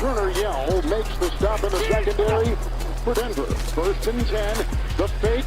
Turner Yell makes the stop in the secondary for Denver. 1st and 10. The fake.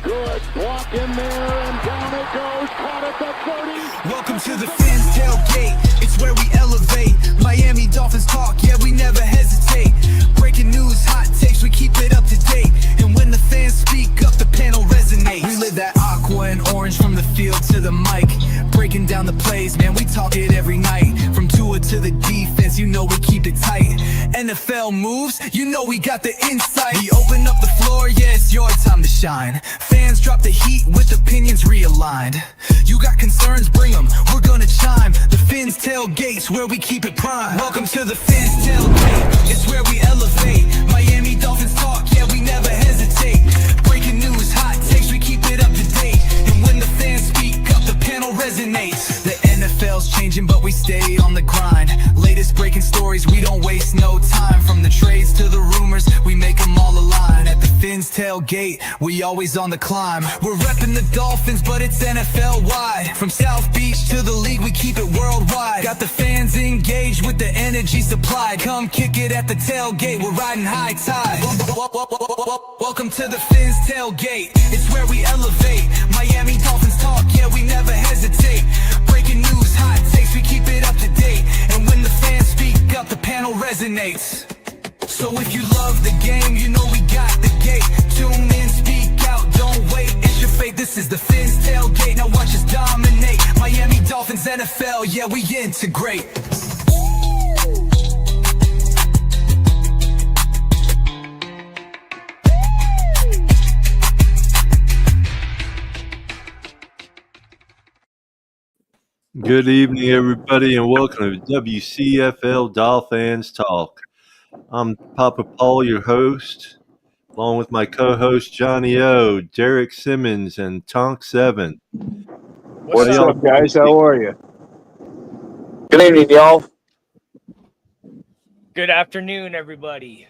Good block in there, and down it goes. Caught at the 30. Welcome to the Fins tailgate. It's where we elevate. Miami Dolphins talk, yeah, we never hesitate. Breaking news, hot takes, we keep it up to date. And when the fans speak up, the panel resonates. We live that aqua and orange from the field to the mic. Breaking down the plays, man, we talk it every night. From Tua to the defense, you know we keep it tight. NFL moves, you know we got the insight. We open up the floor, yeah, it's your time to shine. Fans drop the heat with opinions realigned. You got concerns, bring them, we're gonna chime. The Fins tailgate's where we keep it prime. Welcome to the Fins tailgate, it's where we elevate. Miami Dolphins talk, yeah, we never hesitate. Breaking news, hot takes, we keep it up to date. And when the fans speak up, the panel resonates. The NFL's changing, but we stay on the grind. Latest breaking stories, we don't waste no time. From the trades to the rumors, we make them all align. At the Fins tailgate, we always on the climb. We're repping the Dolphins, but it's NFL wide. From South Beach to the league, we keep it worldwide. Got the fans engaged with the energy supplied. Come kick it at the tailgate, we're riding high tide. Welcome to the Fins tailgate, it's where we elevate. Miami Dolphins talk, yeah, we never hesitate. Breaking news, hot takes, we keep it up to date. And when the fans speak up, the panel resonates. So if you love the game, you know we got the gate. Tune in, speak out, don't wait, it's your fate. This is the Fins tailgate, now watch us dominate. Miami Dolphins, NFL, yeah, we integrate. Good evening, everybody, and welcome to WCFL DolFans Talk. I'm Papa Paul, your host, along with my co-host Johnny O, Derek Simmons, and Tonk 7. What's up, guys? How are you? Good evening, y'all. Good afternoon, everybody.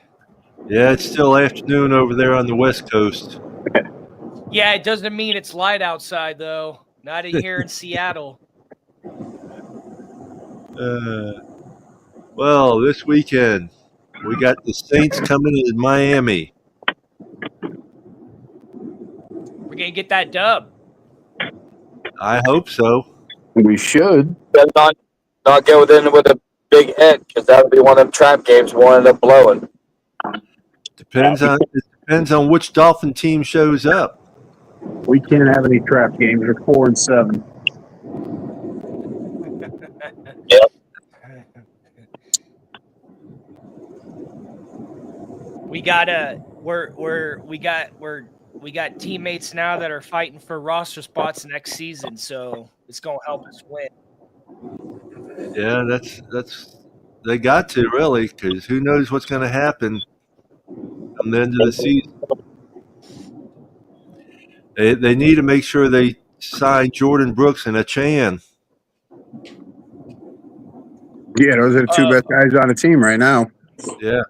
Yeah, it's still afternoon over there on the West Coast. Yeah, it doesn't mean it's light outside, though. Not in here in Seattle. Well, this weekend, we got the Saints coming to Miami. We're going to get that dub. I hope so. We should. Better not go in with a big hit, because that would be one of them trap games we'll end up blowing. Depends on which Dolphin team shows up. We can't have any trap games. We're 4-7. Yep. We got teammates now that are fighting for roster spots next season, so it's gonna help us win. Yeah, that's they got to, really, because who knows what's going to happen on the end of the season. They need to make sure they sign Jordan Brooks and Achan. Yeah, those are the two best guys on the team right now. Yeah.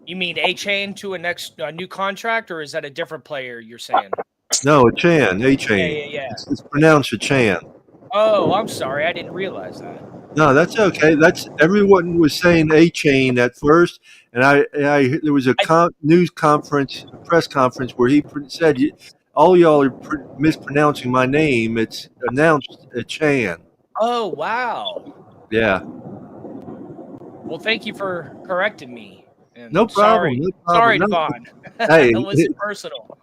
You mean A-Chain to a new contract, or is that a different player you're saying? No, Achan. Yeah. It's pronounced Achan. Oh, I'm sorry. I didn't realize that. No, that's okay. Everyone was saying A-Chain at first, and I there was a press conference where he said, all y'all are mispronouncing my name. It's announced Achan. Oh, wow. Yeah. Well, thank you for correcting me. And No problem. Sorry, No. Devon. Hey, It wasn't personal.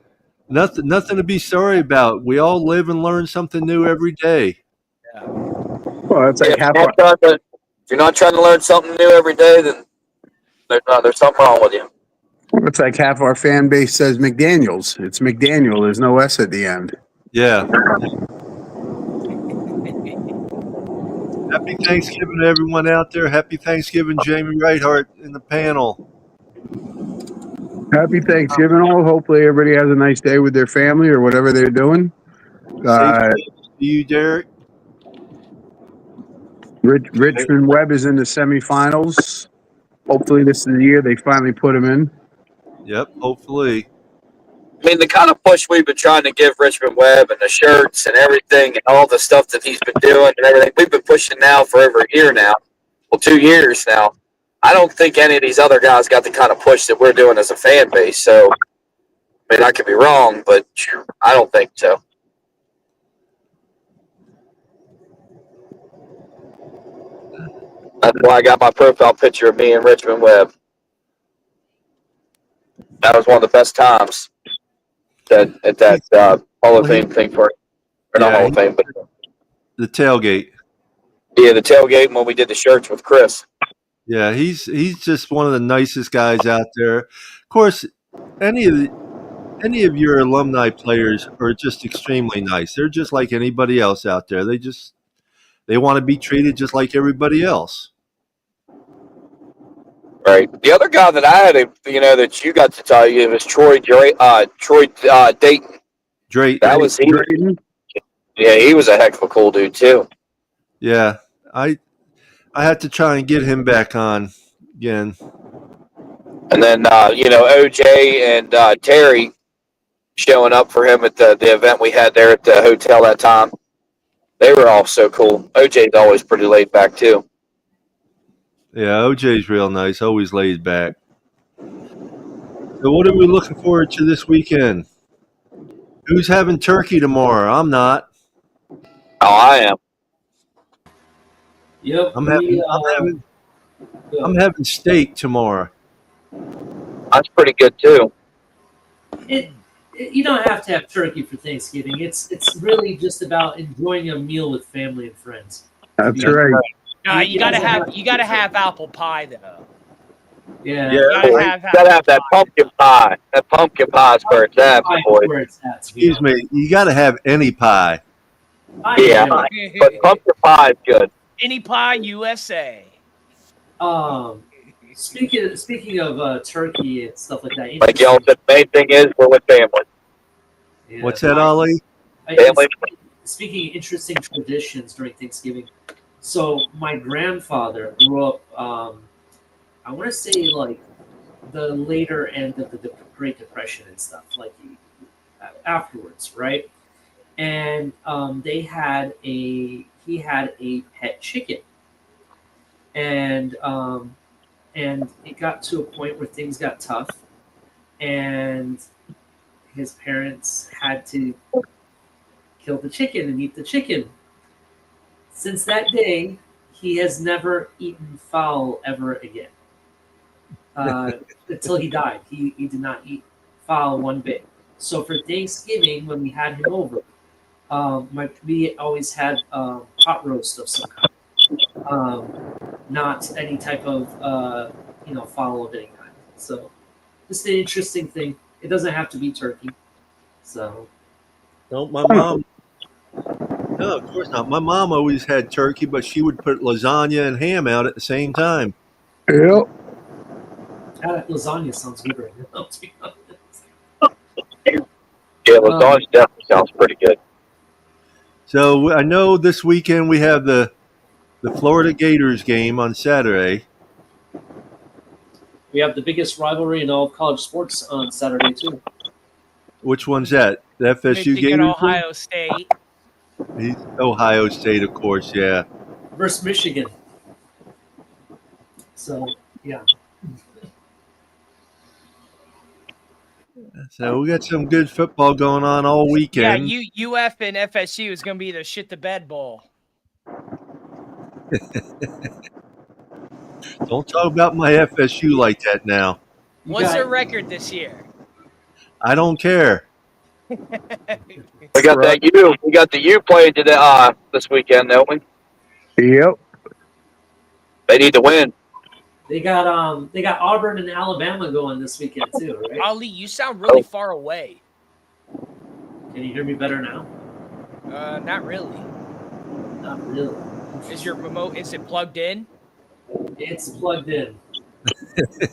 Nothing to be sorry about. We all live and learn something new every day. Yeah. Well, it's like If you're not trying to learn something new every day, then there's something wrong with you. it's like half our fan base says McDaniels. It's McDaniel. There's no S at the end. Yeah. Happy Thanksgiving to everyone out there. Happy Thanksgiving, Jamie Righthart in the panel. Happy Thanksgiving all. Hopefully everybody has a nice day with their family or whatever they're doing. To you, Derek. Richmond Webb is in the semifinals. Hopefully this is the year they finally put him in. Yep, hopefully. I mean, the kind of push we've been trying to give Richmond Webb and the shirts and everything and all the stuff that he's been doing and everything, we've been pushing now for over a year now. 2 years now. I don't think any of these other guys got the kind of push that we're doing as a fan base. So, I mean, I could be wrong, but I don't think so. That's why I got my profile picture of me and Richmond Webb. That was one of the best times at that Hall of Fame thing or not Hall of Fame, but the tailgate. Yeah, the tailgate when we did the shirts with Chris. Yeah, he's just one of the nicest guys out there. Of course, any of your alumni players are just extremely nice. They're just like anybody else out there. They want to be treated just like everybody else. Right. The other guy that I had, that you got to tell you was Troy Dayton. That was he. Yeah, he was a heck of a cool dude too. Yeah, I had to try and get him back on again. And then OJ and Terry showing up for him at the event we had there at the hotel that time. They were all so cool. OJ's always pretty laid back too. Yeah, OJ's real nice, always laid back. So what are we looking forward to this weekend? Who's having turkey tomorrow? I'm not. Oh, I am. Yep. I'm having steak tomorrow. That's pretty good too. You don't have to have turkey for Thanksgiving. It's really just about enjoying a meal with family and friends. That's right. No, you gotta have apple pie though. Yeah. You gotta have that pumpkin pie. That pumpkin pie is where it's at, boy. Excuse me, you gotta have any pie. Yeah, but pumpkin pie is good. Any pie USA. Speaking of turkey and stuff like that. Like y'all said, the main thing is we're with family. Yeah. What's that, Ollie? Family. Speaking of interesting traditions during Thanksgiving, so my grandfather grew up. I want to say like the later end of the Great Depression and stuff, like afterwards, right? And he had a pet chicken, and it got to a point where things got tough, and his parents had to kill the chicken and eat the chicken. Since that day, he has never eaten fowl ever again. Until he died, he did not eat fowl one bit. So for Thanksgiving, when we had him over, we always had pot roast of some kind, not any type of fowl of any kind. So just an interesting thing. It doesn't have to be turkey. So No, my mom. No, of course not. My mom always had turkey, but she would put lasagna and ham out at the same time. Yep. Lasagna sounds good right now, to be honest. Yeah, lasagna definitely sounds pretty good. So I know this weekend we have the Florida Gators game on Saturday. We have the biggest rivalry in all of college sports on Saturday too. Which one's that? The FSU Michigan, Gators? Ohio State. Ohio State, of course, yeah. Versus Michigan. So, yeah. So we got some good football going on all weekend. Yeah, UF and FSU is going to be the shit the bed bowl. Don't talk about my FSU like that now. What's their record this year? I don't care. We got that U. We got the U playing today this weekend, don't we? Yep. They need to win. They got Auburn and Alabama going this weekend too, right? Ali, you sound really far away. Can you hear me better now? Not really. Not really. Is your remote? Is it plugged in? It's plugged in.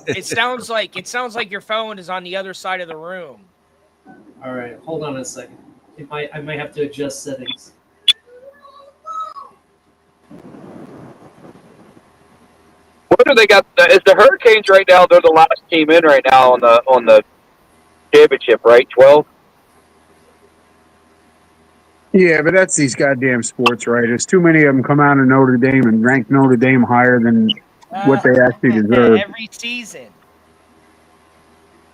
It sounds like your phone is on the other side of the room. All right, hold on a second. I might have to adjust settings. What do they got? Is the Hurricanes right now? They're the last team in right now on the championship, right? 12. Yeah, but that's these goddamn sports writers. Too many of them come out of Notre Dame and rank Notre Dame higher than what they actually deserve. Every season.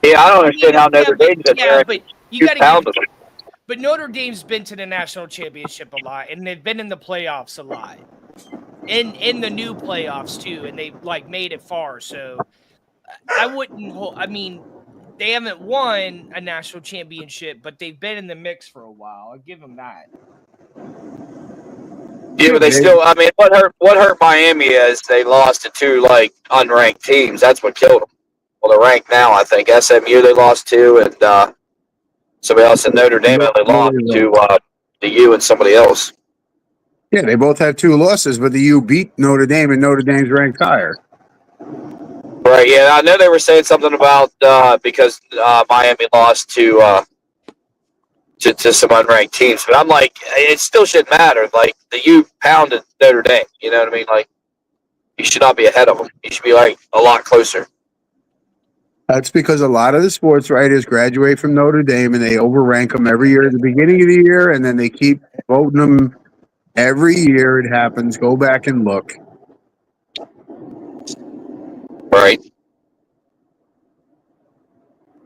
Yeah, I don't understand how Notre Dame's in there. But you Two got to pounds give. of it. But Notre Dame's been to the national championship a lot, and they've been in the playoffs a lot, in the new playoffs too, and they've like made it far. So I wouldn't. I mean, they haven't won a national championship, but they've been in the mix for a while. I'll give them that. Yeah, but they still. I mean, what hurt Miami is they lost to two like unranked teams. That's what killed them. Well, they're ranked now. I think SMU they lost to, and somebody else in Notre Dame only lost to U and somebody else. Yeah, they both had 2 losses, but the U beat Notre Dame, and Notre Dame's ranked higher. Right. Yeah, I know they were saying something about because Miami lost to some unranked teams, but I'm like, it still shouldn't matter. Like the U pounded Notre Dame. You know what I mean? Like you should not be ahead of them. You should be like a lot closer. That's because a lot of the sports writers graduate from Notre Dame, and they overrank them every year at the beginning of the year, and then they keep voting them every year. It happens. Go back and look. Right.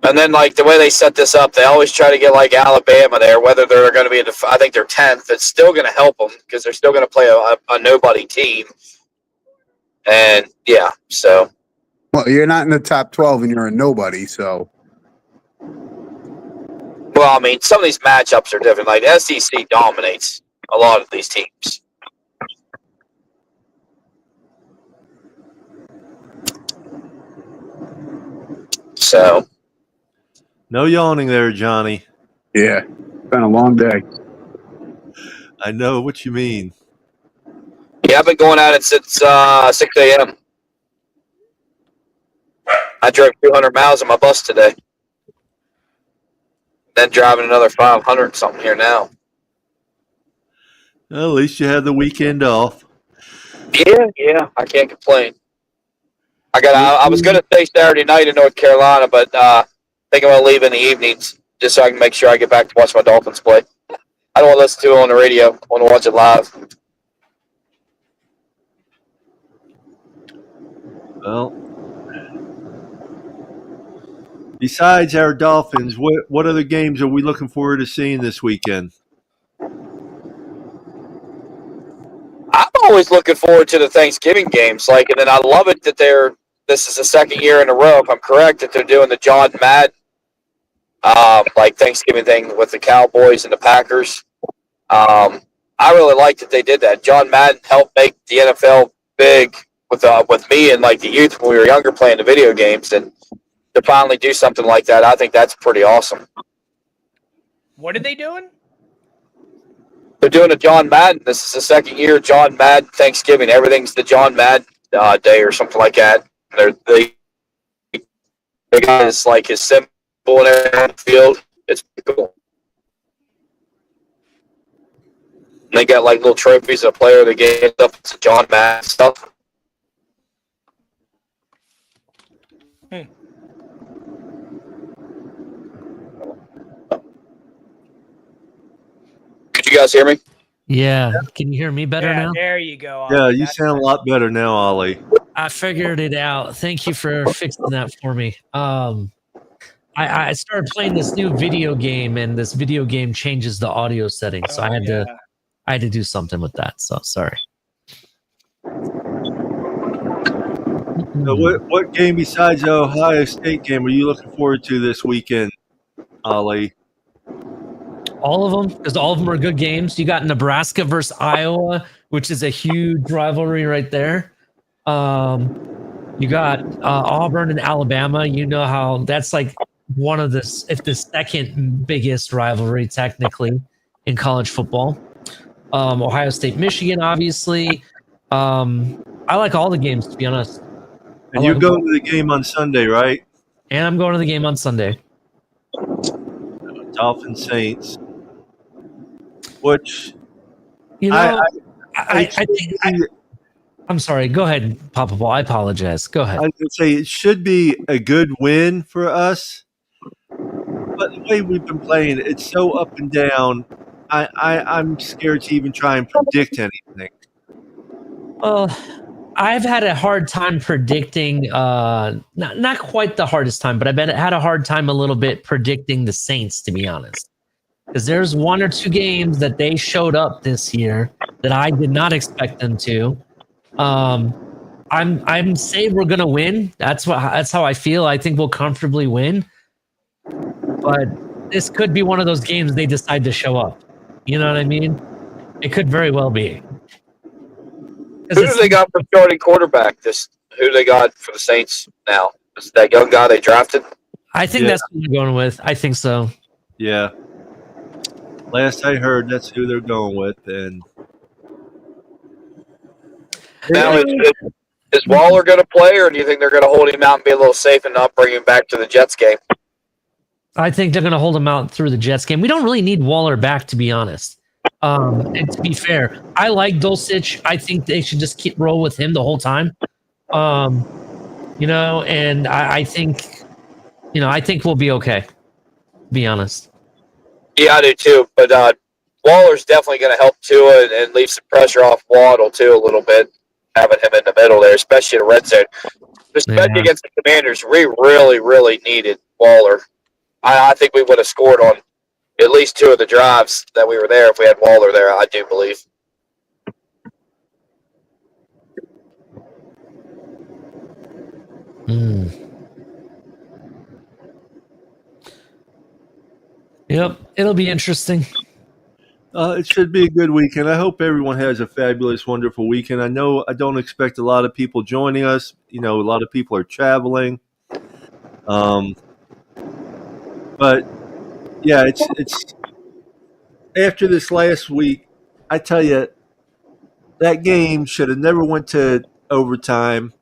And then, like, the way they set this up, they always try to get, like, Alabama there, whether they're going to be, I think they're 10th. It's still going to help them because they're still going to play a nobody team. And, yeah, so. Well, you're not in the top 12, and you're a nobody, so. Well, I mean, some of these matchups are different. Like, SEC dominates a lot of these teams. So. No yawning there, Johnny. Yeah, it's been a long day. I know what you mean. Yeah, I've been going at it since 6 a.m. I drove 200 miles on my bus today. Then driving another 500 something here now. Well, at least you had the weekend off. Yeah, I can't complain. I was going to stay Saturday night in North Carolina, but I think I'm going to leave in the evenings just so I can make sure I get back to watch my Dolphins play. I don't want to listen to it on the radio. I want to watch it live. Well, besides our Dolphins, what other games are we looking forward to seeing this weekend? I'm always looking forward to the Thanksgiving games. And then I love it that this is the second year in a row, if I'm correct, that they're doing the John Madden Thanksgiving thing with the Cowboys and the Packers. I really like that they did that. John Madden helped make the NFL big with me and the youth when we were younger playing the video games, and to finally do something like that, I think that's pretty awesome. What are they doing? They're doing a John Madden. This is the second year John Madden Thanksgiving. Everything's the John Madden day or something like that. They got his symbol in the field. It's pretty cool. And they got little trophies of the player of the game stuff. It's John Madden stuff. Could you guys hear me? Yeah. Can you hear me better now? There you go, Ollie. Yeah, you sound a lot better now, Ollie. I figured it out. Thank you for fixing that for me. I started playing this new video game, and this video game changes the audio settings. So I had to do something with that. So sorry. So what game besides the Ohio State game are you looking forward to this weekend, Ollie? All of them, because all of them are good games. You got Nebraska versus Iowa, which is a huge rivalry right there. You got Auburn and Alabama. You know how that's one of the second biggest rivalry technically in college football. Ohio State, Michigan, obviously. I like all the games, to be honest. And you're going to the game on Sunday, right? And I'm going to the game on Sunday. Dolphins Saints. Which I think I'm sorry. Go ahead, Papa Ball. I apologize. Go ahead. I would say it should be a good win for us. But the way we've been playing, it's so up and down. I'm scared to even try and predict anything. Well, I've had a hard time predicting, not quite the hardest time, but I've had a hard time a little bit predicting the Saints, to be honest. Because there's one or two games that they showed up this year that I did not expect them to. I'm saying we're gonna win. That's how I feel. I think we'll comfortably win. But this could be one of those games they decide to show up. You know what I mean? It could very well be. Who do they got for starting quarterback? Who do they got for the Saints now? Is that young guy they drafted? I think that's what they're going with. I think so. Yeah. Last I heard, that's who they're going with. And now, is Waller going to play, or do you think they're going to hold him out and be a little safe and not bring him back to the Jets game? I think they're going to hold him out through the Jets game. We don't really need Waller back, to be honest. And to be fair, I like Dulcich. I think they should just roll with him the whole time. And I think we'll be okay, to be honest. Yeah, I do too. But Waller's definitely going to help Tua and leave some pressure off Waddle too a little bit, having him in the middle there, especially in the red zone. Especially against the Commanders, we really, really needed Waller. I think we would have scored on at least two of the drives that we were there if we had Waller there, I do believe. Yep, it'll be interesting. It should be a good weekend. I hope everyone has a fabulous, wonderful weekend. I know I don't expect a lot of people joining us. A lot of people are traveling. But yeah, it's after this last week, I tell you, that game should have never went to overtime.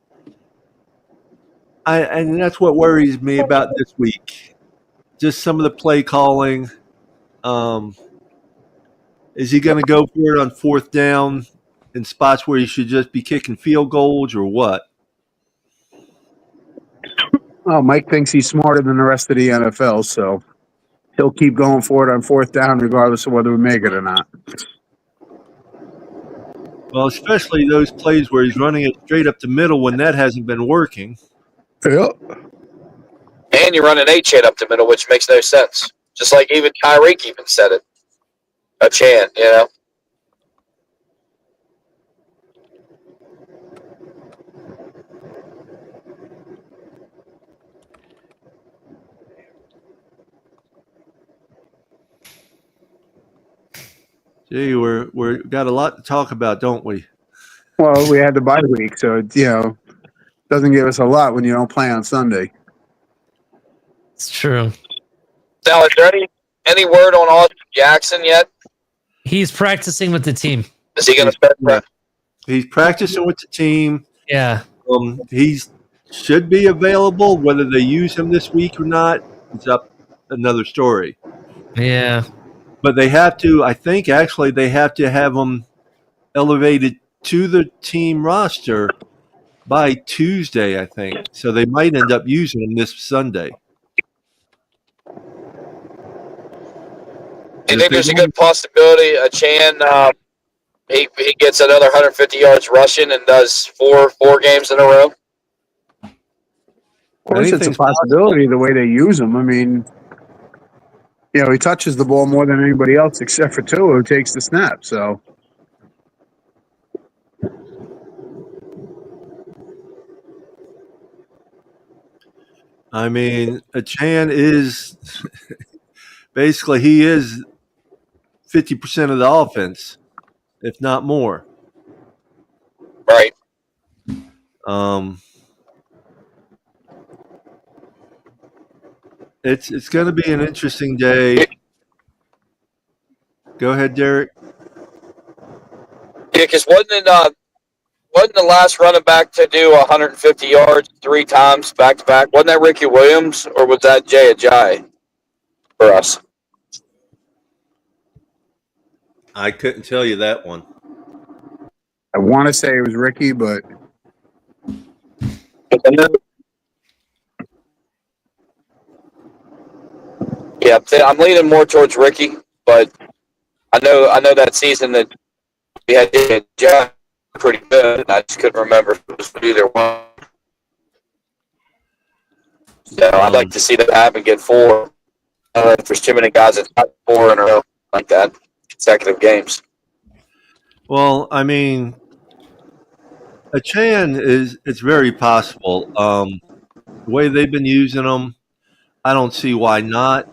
And that's what worries me about this week. Just some of the play calling. Is he going to go for it on fourth down in spots where he should just be kicking field goals or what? Well, Mike thinks he's smarter than the rest of the NFL, so he'll keep going for it on fourth down regardless of whether we make it or not. Well, especially those plays where he's running it straight up the middle when that hasn't been working. Yep. And you run an H-hit up the middle, which makes no sense. Just like even Tyreek even said it. A chant, Gee, we're got a lot to talk about, don't we? Well, we had the bye week, so it doesn't give us a lot when you don't play on Sunday. It's true. Now, is there any word on Austin Jackson yet? He's practicing with the team. Is he going to start? Yeah. He's practicing with the team. Yeah. He should be available. Whether they use him this week or not, it's up another story. Yeah. But they have to, I think, actually, they have to have him elevated to the team roster by Tuesday, I think. So they might end up using him this Sunday. Do you think there's a good possibility Chan he gets another 150 yards rushing and does four games in a row? Of course, it's a possibility the way they use him. I mean, he touches the ball more than anybody else except for Tua, who takes the snap. So, I mean, Chan is basically he is 50% of the offense, if not more. Right. It's going to be an interesting day. Go ahead, Derek. Yeah, because wasn't the last running back to do 150 yards 3 times back to back? Wasn't that Ricky Williams, or was that Jay Ajayi for us? I couldn't tell you that one. I want to say it was Ricky, but yeah, I'm leaning more towards Ricky, but I know that season that we had Jack pretty good, and I just couldn't remember if it was either one. So I'd like to see that happen, get 4. If there's too many guys that got 4 in a row like that, consecutive games. Well, I mean, it's very possible. The way they've been using them, I don't see why not.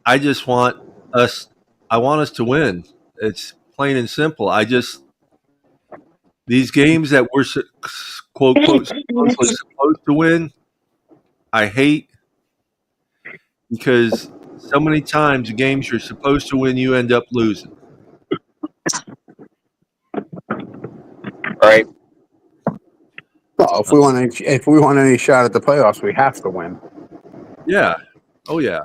I want us to win. It's plain and simple. These games that we're quote supposed to win, I hate, because so many times the games you're supposed to win, you end up losing. Right. Well, if we want any shot at the playoffs, we have to win. Yeah. Oh yeah.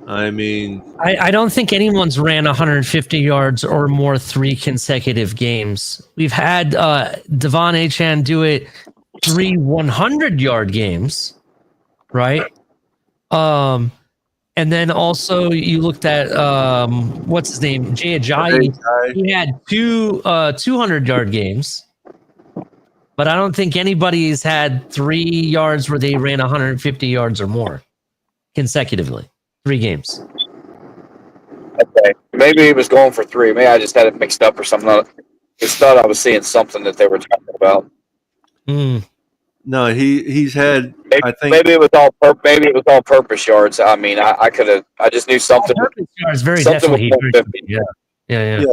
I mean, I don't think anyone's ran 150 yards or more 3 consecutive games. We've had Devon Achan do it 3 100-yard games, right? And then also you looked at what's his name, Jay Ajayi. He had 2 200-yard games, but I don't think anybody's had 3 yards where they ran 150 yards or more consecutively. 3 games. Okay. Maybe he was going for 3. Maybe I just had it mixed up or something. I just thought I was seeing something that they were talking about. No, he's had. Maybe, I think maybe it was all purpose yards. I mean, I just knew something. Purpose yards, very something definitely. Yeah.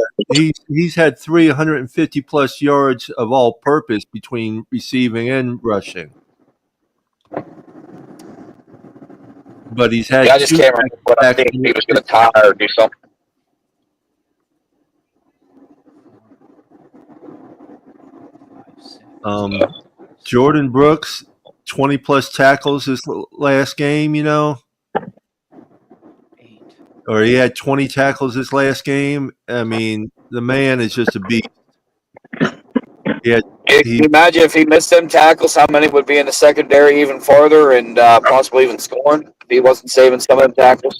He's had 350 plus yards of all purpose between receiving and rushing. But he's had. I just can't remember what I think he was going to tie or do something. Jordan Brooks, 20 plus tackles this last game, or he had 20 tackles this last game. I mean, the man is just a beast. Can you imagine if he missed them tackles, how many would be in the secondary even farther and possibly even scoring if he wasn't saving some of them tackles?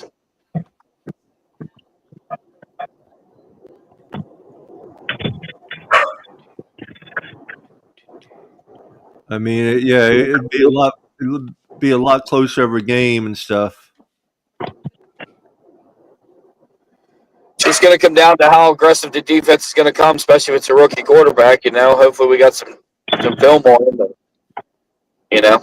I mean, it'd be a lot closer of a game and stuff. It's going to come down to how aggressive the defense is going to come, especially if it's a rookie quarterback. Hopefully we got some film on him.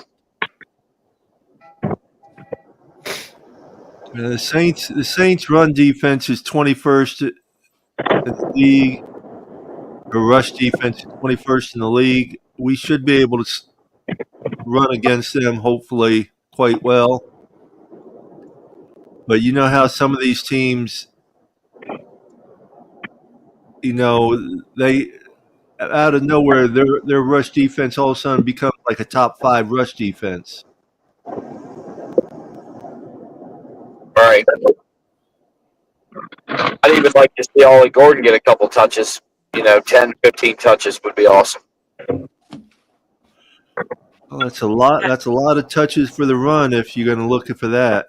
The Saints' run defense is 21st in the league. The rush defense is 21st in the league. We should be able to run against them, hopefully, quite well. But you know how some of these teams, they out of nowhere, their rush defense all of a sudden becomes like a top 5 rush defense. Right. I'd even like to see Ollie Gordon get a couple touches. 10, 15 touches would be awesome. Well, that's a lot. That's a lot of touches for the run if you're going to look for that.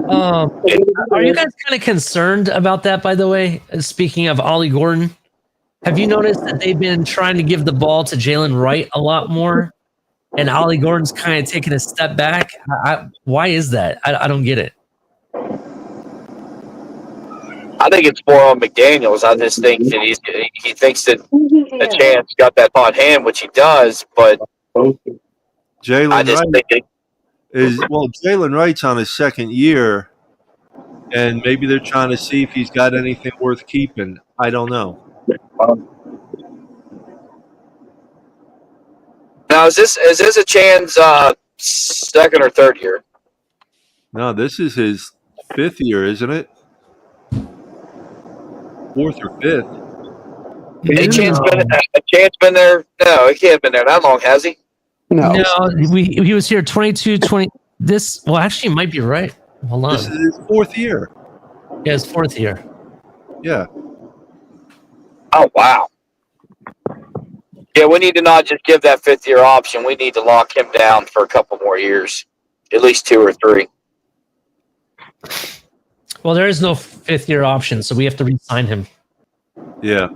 Are you guys kind of concerned about that, by the way? Speaking of Ollie Gordon, have you noticed that they've been trying to give the ball to Jalen Wright a lot more, and Ollie Gordon's kind of taking a step back? Why is that? I don't get it. I think it's more on McDaniels. I just think that he thinks that the chance got that hot hand, which he does, but Jalen Wright's on his second year, and maybe they're trying to see if he's got anything worth keeping. I don't know. Now, is this a Chan's second or third year? No, this is his 5th year, isn't it? 4th or 5th. A Chan's been there? No, he can't have been there that long, has he? No, he was here 20. This, well, actually, you might be right. Hold on. This is his 4th year. Yeah, his 4th year. Yeah. Oh, wow. Yeah, we need to not just give that 5th year option. We need to lock him down for a couple more years, at least 2 or 3. Well, there is no 5th-year option, so we have to re-sign him. Yeah.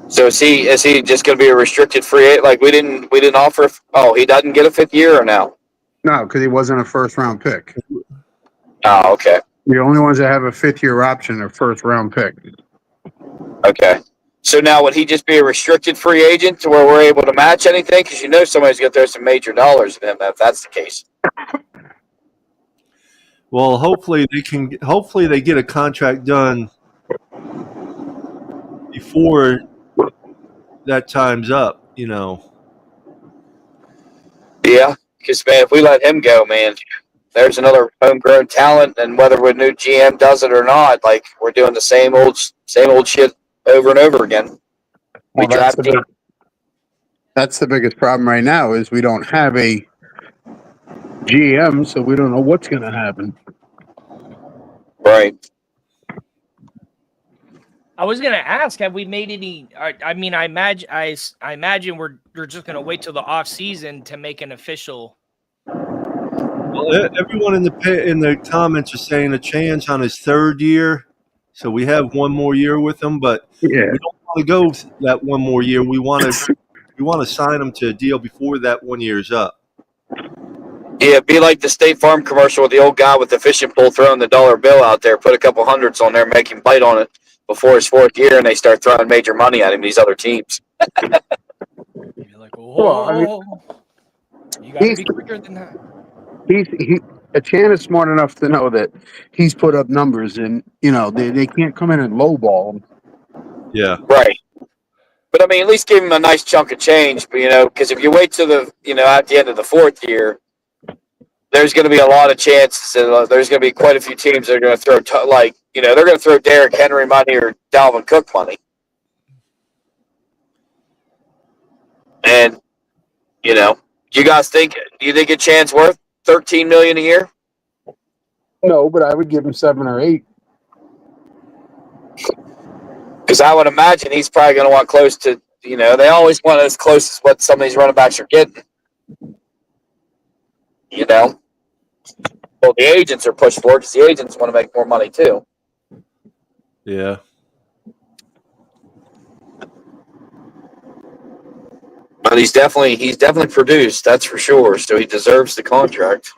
So is he just going to be a restricted free agent? Like we didn't offer. Oh, he doesn't get a 5th year or no? No, because he wasn't a first round pick. Oh, okay. The only ones that have a 5th-year option are first round pick. Okay. So now would he just be a restricted free agent to where we're able to match anything? Because somebody's going to throw some major dollars at him if that's the case. Well, hopefully they get a contract done before that time's up, Yeah, because man, if we let him go, man, there's another homegrown talent, and whether a new GM does it or not, like we're doing the same old shit over and over again. Well, that's the biggest problem right now is we don't have a GM, so we don't know what's going to happen. Right. I was gonna ask, have we made any? I mean, I imagine we're just gonna wait till the off season to make an official. Well, everyone in the comments are saying a chance on his 3rd year, so we have one more year with him. But we don't want to go that one more year. We want to sign him to a deal before that 1 year's up. Yeah, be like the State Farm commercial with the old guy with the fishing pole throwing the dollar bill out there. Put a couple hundreds on there, make him bite on it before his 4th year, and they start throwing major money at him. These other teams. You're like, whoa, you gotta be quicker than that. Chan is smart enough to know that he's put up numbers, and they can't come in and lowball him. Yeah. Right. But I mean, at least give him a nice chunk of change. But because if you wait till the at the end of the 4th year, there's going to be a lot of chances. There's going to be quite a few teams that are going to throw they're going to throw Derrick Henry money or Dalvin Cook money. And you guys do you think a chance worth $13 million a year? No, but I would give him 7 or 8. Because I would imagine he's probably going to want close to. They always want as close as what some of these running backs are getting. Well, the agents are pushed for it because the agents want to make more money too. Yeah. But he's definitely produced, that's for sure. So he deserves the contract.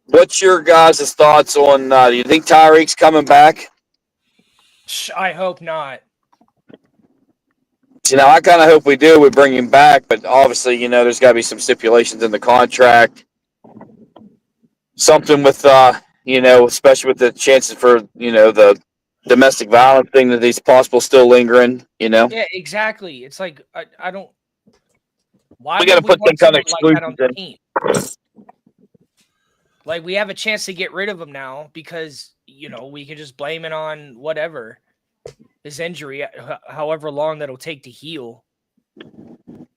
What's your guys' thoughts on? Do you think Tyreek's coming back? I hope not. I kind of hope we do. We bring him back, but obviously, there's got to be some stipulations in the contract. Something with, especially with the chances for, the domestic violence thing that is possible still lingering. Yeah, exactly. It's like I don't. Why we got to put some kind of exclusions on the team? Like we have a chance to get rid of him now because we can just blame it on whatever. His injury, however long that'll take to heal. And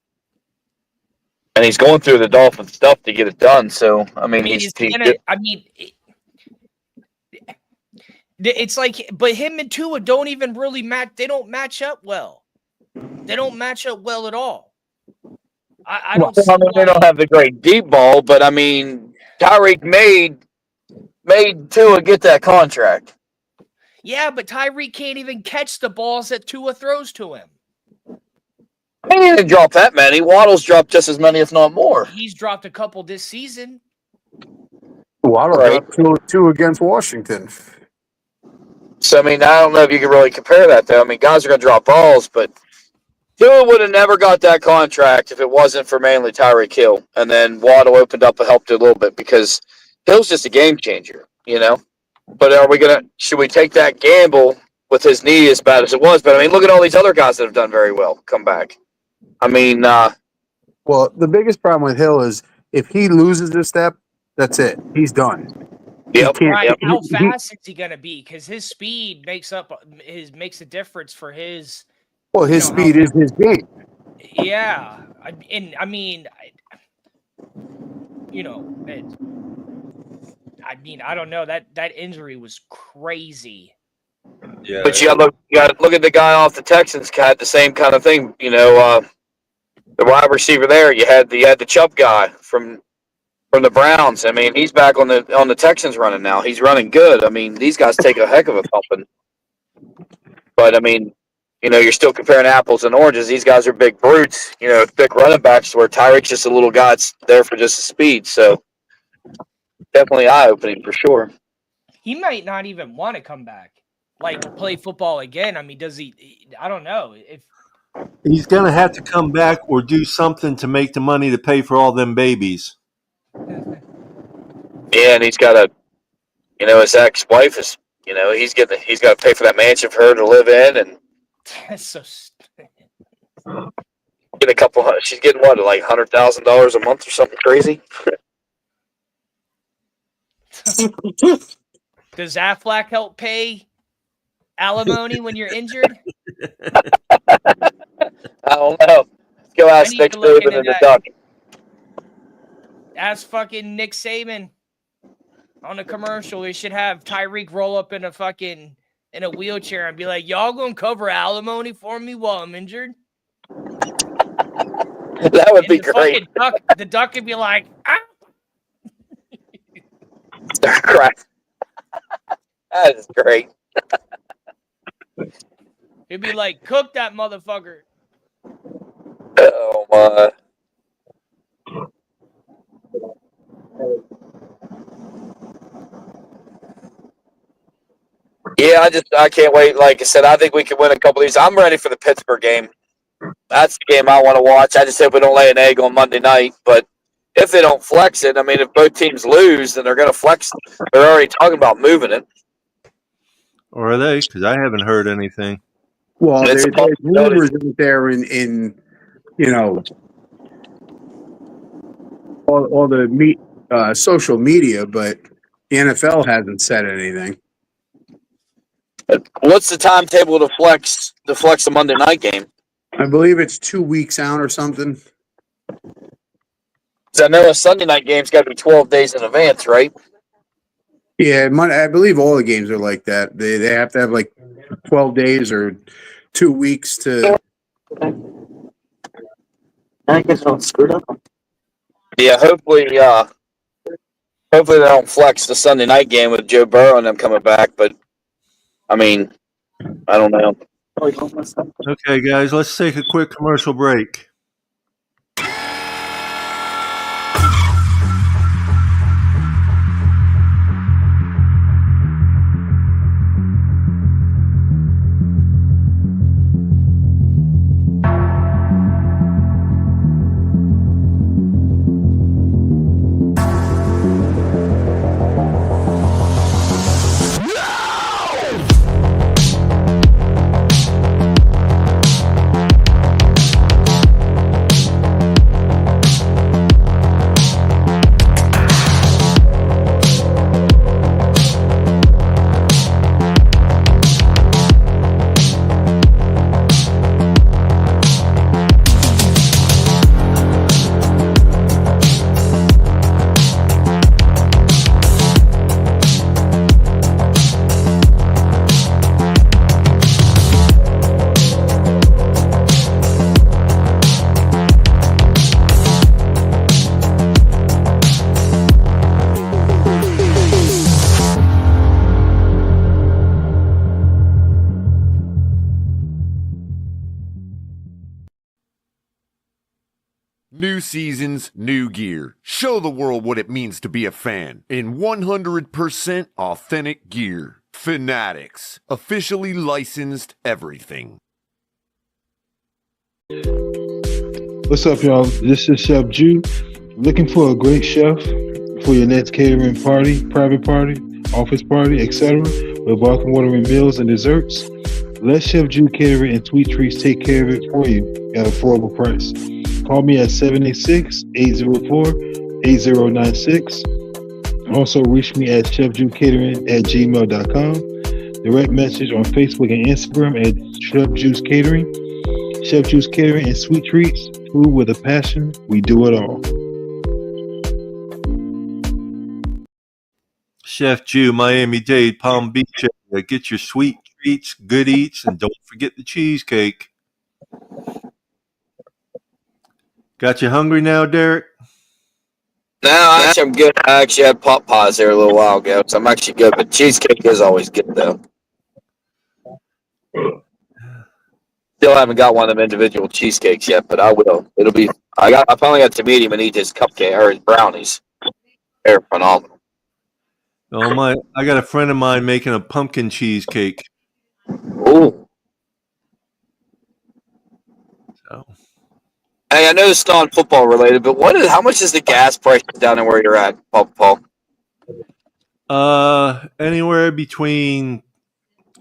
he's going through the DolFans stuff to get it done. So, it's like, but him and Tua don't even really match. They don't match up well. They don't match up well at all. I don't. They don't have the great deep ball, but I mean, Tyreek made Tua get that contract. Yeah, but Tyreek can't even catch the balls that Tua throws to him. He didn't drop that many. Waddle's dropped just as many, if not more. He's dropped a couple this season. Waddle dropped 2 against Washington. So, I mean, I don't know if you can really compare that, though. I mean, guys are going to drop balls, but Tua would have never got that contract if it wasn't for mainly Tyreek Hill. And then Waddle opened up and helped it a little bit because Hill's just a game changer, But should we take that gamble with his knee as bad as it was? But I mean, look at all these other guys that have done very well come back. I mean, well, the biggest problem with Hill is if he loses this step, that's it. He's done. Yep. How fast is he gonna be? Because his speed makes a difference for his. Well, his speed is his game. Yeah, I don't know. That injury was crazy. Yeah. But you got to look at the guy off the Texans. Had the same kind of thing. The wide receiver there. You had the Chubb guy from from the Browns. I mean, he's back on the Texans running now. He's running good. I mean, these guys take a heck of a thumping. But I mean, you're still comparing apples and oranges. These guys are big brutes, thick running backs, where Tyreek's just a little guy that's there for just the speed. So definitely eye-opening for sure. He might not even want to come back, like play football again. I mean, does he? I don't know. If He's going to have to come back or do something to make the money to pay for all them babies. Yeah, and he's got his ex-wife is, he's got to pay for that mansion for her to live in, and that's so stupid. get a couple. She's getting what, like $100,000 a month or something crazy. Does Aflac help pay alimony when you're injured? I don't know. Let's go ask Nick Saban and the Duck. Ask fucking Nick Saban on a commercial. We should have Tyreek roll up in a wheelchair and be like, "Y'all gonna cover alimony for me while I'm injured?" That would be great. The Duck could be like, "Ah." Correct. That is great. He'd be like, "Cook that motherfucker." Oh my. Yeah, I can't wait. Like I said, I think we can win a couple of these. I'm ready for the Pittsburgh game. That's the game I want to watch. I just hope we don't lay an egg on Monday night. But if they don't flex it, I mean, if both teams lose, then they're going to flex. They're already talking about moving it. Or are they? Because I haven't heard anything. Well, there's rumors out there in all the social media, but the NFL hasn't said anything. What's the timetable to flex the Monday night game? I believe it's 2 weeks out or something. I know a Sunday night game's got to be 12 days in advance, right? Yeah, I believe all the games are like that. They have to have like 12 days or 2 weeks to. I guess I'll screw up. Yeah, hopefully they don't flex the Sunday night game with Joe Burrow and them coming back. But I mean, I don't know. Okay, guys, let's take a quick commercial break. New seasons, new gear. Show the world what it means to be a fan in 100% authentic gear. Fanatics, officially licensed everything. What's up, y'all? This is Chef Jew. Looking for a great chef for your next catering party, private party, office party, etc. with welcome watering meals and desserts? Let Chef Jew Catering and Sweet Treats take care of it for you at an affordable price. Call me at 786-804-8096. Also reach me at chefjewcatering@gmail.com. Direct message on Facebook and Instagram at Chef Juice Catering. Chef Juice Catering and Sweet Treats. Food with a passion. We do it all. Chef Jew, Miami-Dade, Palm Beach area. Get your sweet treats, good eats, and don't forget the cheesecake. Got you hungry now, Derek? No, actually, I'm good. I actually had pot pies there a little while ago, so I'm actually good. But cheesecake is always good, though. Still haven't got one of them individual cheesecakes yet, but I will. It'll be. I finally got to meet him and eat his cupcake or his brownies. They're phenomenal. Oh, I got a friend of mine making a pumpkin cheesecake. Ooh. So. Hey, I know it's not football related, but how much is the gas price down there where you're at, Paul? Anywhere between,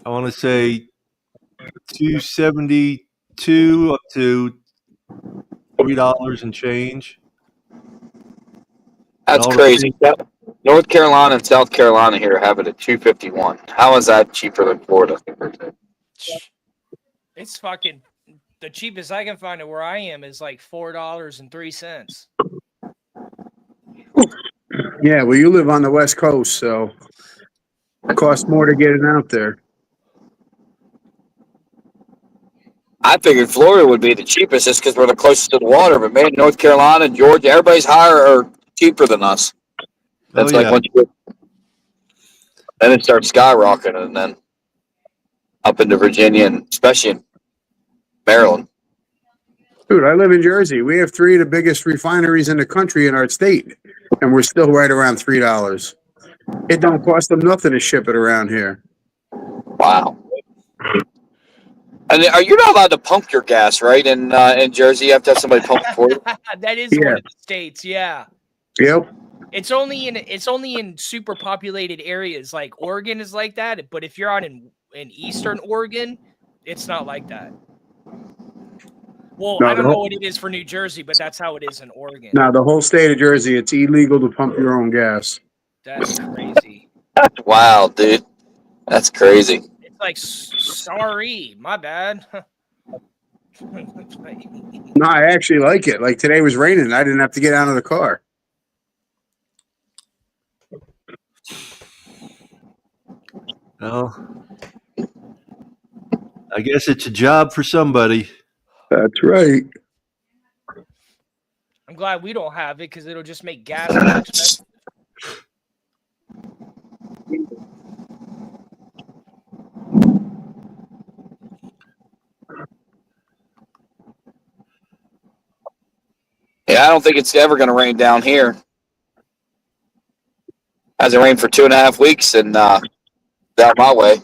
I want to say, $2.72 up to $3 and change. That's crazy. North Carolina and South Carolina here have it at $2.51. How is that cheaper than Florida? It's fucking the cheapest I can find it where I am is like $4.03. Yeah, well, you live on the West Coast, so it costs more to get it out there. I figured Florida would be the cheapest just because we're the closest to the water. But man, North Carolina, Georgia, everybody's higher or cheaper than us. That's once you get, then it starts skyrocketing, and then up into Virginia and especially in Maryland. Dude, I live in Jersey. We have 3 of the biggest refineries in the country in our state, and we're still right around $3. It don't cost them nothing to ship it around here. Wow. And you're not allowed to pump your gas, right? In Jersey, you have to have somebody pump it for you. That is one of the states, yeah. Yep. It's only in super populated areas like Oregon is like that, but if you're out in Eastern Oregon, it's not like that. Well, I don't know what it is for New Jersey, but that's how it is in Oregon. Now, the whole state of Jersey, it's illegal to pump your own gas. That's crazy. Wow, dude. That's crazy. It's like, sorry, my bad. No, I actually like it. Like today was raining. I didn't have to get out of the car. Well, I guess it's a job for somebody. That's right. I'm glad we don't have it because it'll just make gas more expensive. Yeah, I don't think it's ever going to rain down here. Hasn't rained for 2.5 weeks, and down my way.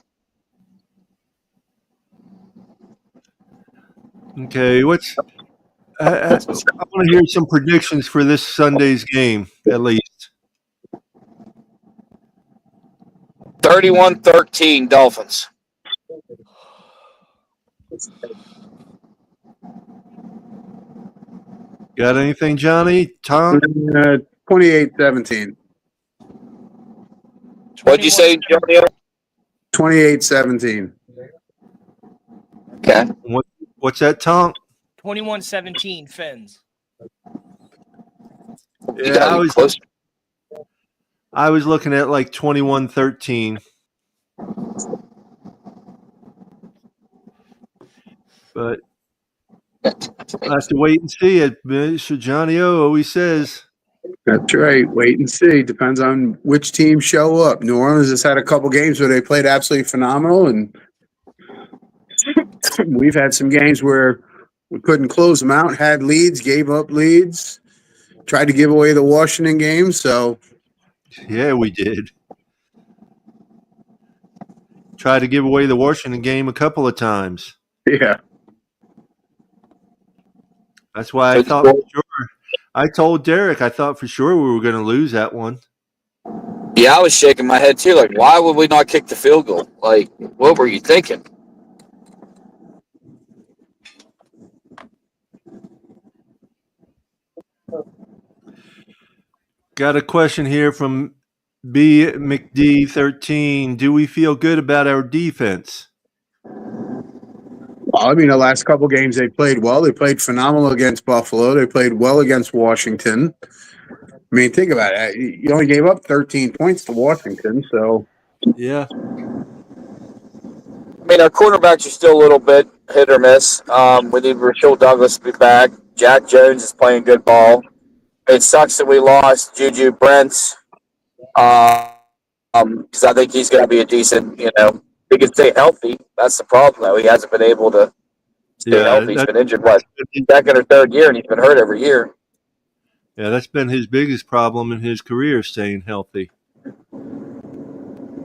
Okay, I want to hear some predictions for this Sunday's game, at least. 31-13 Dolphins. Got anything, Johnny? Tom? 28-17. What'd you say, Johnny? 28-17. Okay. What's that, Tom? 21-17 Fins. Yeah, I was looking at like 21-13. But I have to wait and see it. So Johnny O always says. That's right. Wait and see. Depends on which teams show up. New Orleans has had a couple games where they played absolutely phenomenal, and we've had some games where we couldn't close them out, had leads, gave up leads, tried to give away the Washington game. So, yeah, we did. Tried to give away the Washington game a couple of times. Yeah. That's why I thought for sure. I told Derek I thought for sure we were going to lose that one. Yeah, I was shaking my head too. Like, why would we not kick the field goal? Like, what were you thinking? Got a question here from B McD 13. Do we feel good about our defense? Well, I mean, the last couple games they played well. They played phenomenal against Buffalo. They played well against Washington. I mean, think about it. You only gave up 13 points to Washington, so. Yeah. I mean, our quarterbacks are still a little bit hit or miss. We need Rasul Douglas to be back. Jack Jones is playing good ball. it sucks that we lost Juju Brents. Because I think he's going to be a decent, he can stay healthy. That's the problem, though. He hasn't been able to stay healthy. He's been injured, second or third year, and he's been hurt every year. Yeah, that's been his biggest problem in his career, staying healthy.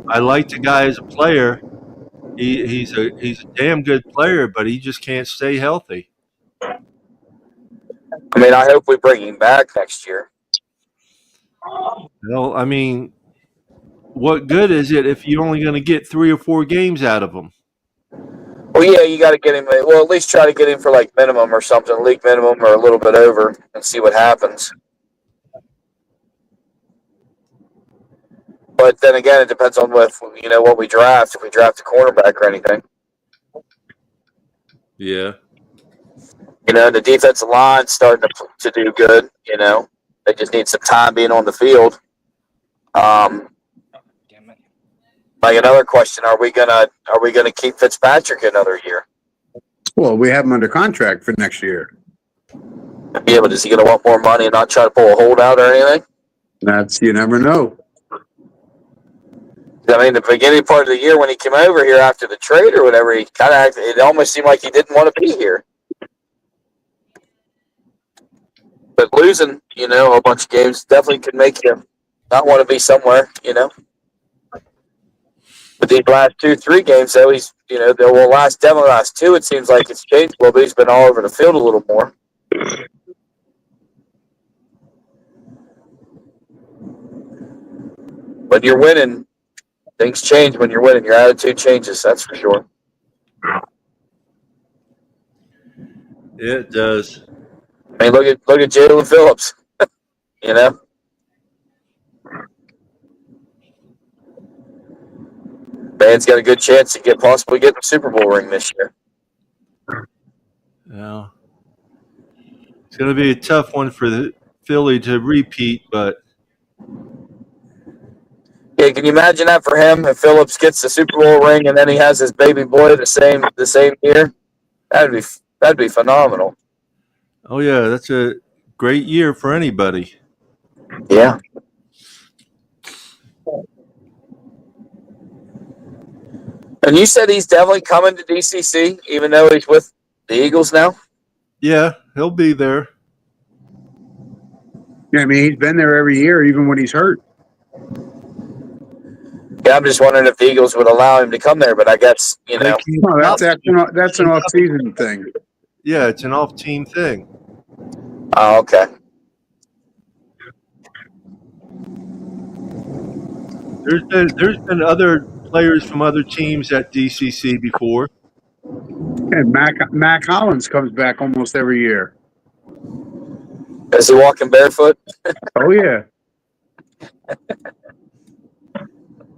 I like the guy as a player. He's a damn good player, but he just can't stay healthy. I mean, I hope we bring him back next year. Well, I mean, what good is it if you're only going to get 3 or 4 games out of him? Well, yeah, you got to get him. Well, at least try to get him for like minimum or something, league minimum or a little bit over, and see what happens. But then again, it depends on what we draft. If we draft a cornerback or anything. Yeah. The defensive line's starting to do good. They just need some time being on the field. Like another question: Are we gonna keep Fitzpatrick another year? Well, we have him under contract for next year. Yeah, but is he gonna want more money and not try to pull a holdout or anything? You never know. I mean, the beginning part of the year when he came over here after the trade or whatever, he it almost seemed like he didn't want to be here. But losing, a bunch of games definitely could make you not want to be somewhere, But these last 2-3 games, though, he's, definitely the last 2, it seems like it's changed a little bit. He's been all over the field a little more. When you're winning, things change. When you're winning, your attitude changes. That's for sure. It does. I mean, look at Jalen Phillips. Man's got a good chance to possibly get the Super Bowl ring this year. Yeah. It's going to be a tough one for the Philly to repeat, but yeah, can you imagine that for him if Phillips gets the Super Bowl ring and then he has his baby boy the same year? That'd be phenomenal. oh yeah, that's a great year for anybody. Yeah. And you said he's definitely coming to DCC, even though he's with the Eagles now? Yeah, he'll be there. Yeah, I mean, he's been there every year, even when he's hurt. Yeah, I'm just wondering if the Eagles would allow him to come there, but I guess, No, that's an off-season thing. Yeah, it's an off-team thing. Oh, okay. There's been other players from other teams at DCC before. And Mac Hollins comes back almost every year. Is he walking barefoot? Oh, yeah.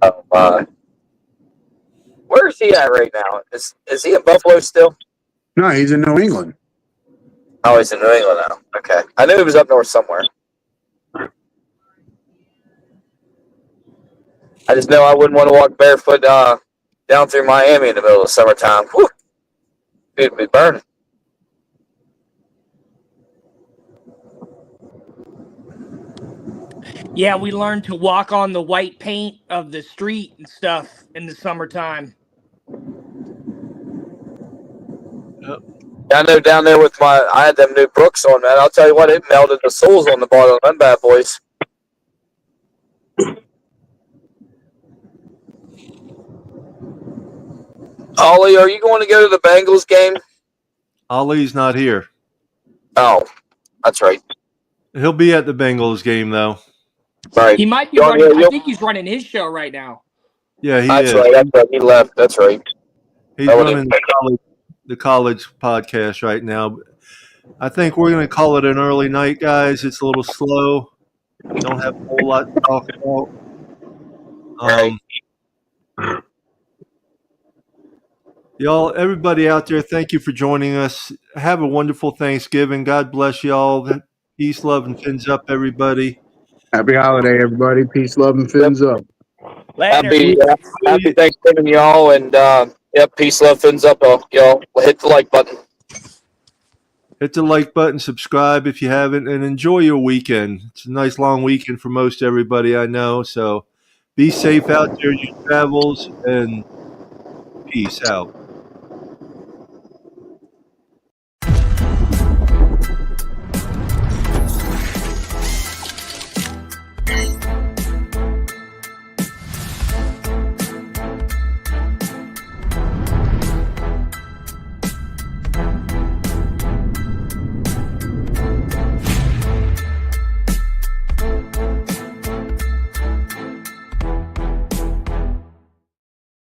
Oh, my. Where is he at right now? Is he in Buffalo still? No, he's in New England. Oh, he's in New England now. Okay. I knew he was up north somewhere. I just know I wouldn't want to walk barefoot down through Miami in the middle of summertime. Whew. It'd be burning. Yeah, we learned to walk on the white paint of the street and stuff in the summertime. Yep. I know down there I had them new Brooks on, man. I'll tell you what, it melted the soles on the bottom of them bad boys. Ollie, are you going to go to the Bengals game? Ollie's not here. Oh, that's right. He'll be at the Bengals game, though. Right. He might be running. I think he's running his show right now. Yeah, he that's is. Right. That's right. He left. That's right. He's running the college podcast right now. I think we're going to call it an early night, guys. It's a little slow. Don't have a whole lot to talk about. Y'all, everybody out there, thank you for joining us. Have a wonderful Thanksgiving. God bless y'all. Peace, love, and fins up, everybody. Happy holiday, everybody. Peace, love, and fins up. Happy Thanksgiving, y'all. And, peace, love, fins up, y'all. Hit the like button. hit the like button, subscribe if you haven't, and enjoy your weekend. It's a nice long weekend for most everybody I know. So be safe out there in your travels, and peace out.